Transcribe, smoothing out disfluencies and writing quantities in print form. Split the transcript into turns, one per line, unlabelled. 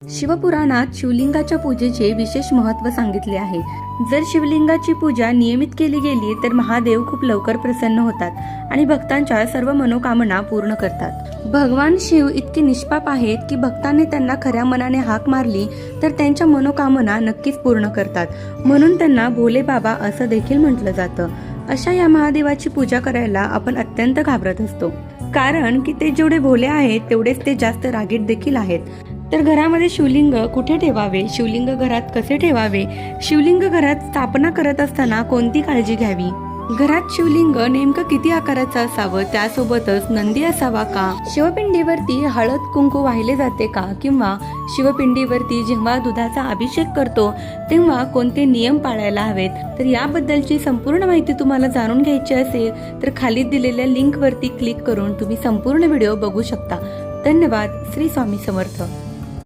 शिवपुराणात शिवलिंगाच्या पूजेचे विशेष महत्त्व सांगितले आहे। जर शिवलिंगाची पूजा नियमित केली गेली तर महादेव खूप लवकर प्रसन्न होतात आणि भक्तांच्या सर्व मनोकामना पूर्ण करतात। भगवान शिव इतके निष्पाप आहेत की भक्तांनी त्यांना खऱ्या मनाने हाक मारली तर त्यांच्या मनोकामना नक्कीच पूर्ण करतात, म्हणून त्यांना भोले बाबा असं देखील म्हटलं जातं। अशा या महादेवाची पूजा करायला आपण अत्यंत घाबरत असतो, कारण की ते जेवढे भोले आहेत तेवढेच ते जास्त रागीट देखील आहेत। तर घरामध्ये शिवलिंग कुठे ठेवावे, शिवलिंग घरात कसे ठेवावे, शिवलिंग घरात स्थापना करत असताना कोणती काळजी घ्यावी, घरात शिवलिंग नेमकं किती आकाराचं असावं, त्यासोबतच नंदी असावा का, शिवपिंडीवरती हळद कुंकू वाहिले जाते का, किंवा शिवपिंडीवरती जेव्हा दुधाचा अभिषेक करतो तेव्हा कोणते नियम पाळायला हवेत, तर याबद्दलची संपूर्ण माहिती तुम्हाला जाणून घ्यायची असेल तर खाली दिलेल्या लिंकवरती क्लिक करून तुम्ही संपूर्ण व्हिडिओ बघू शकता। धन्यवाद। श्री स्वामी समर्थ।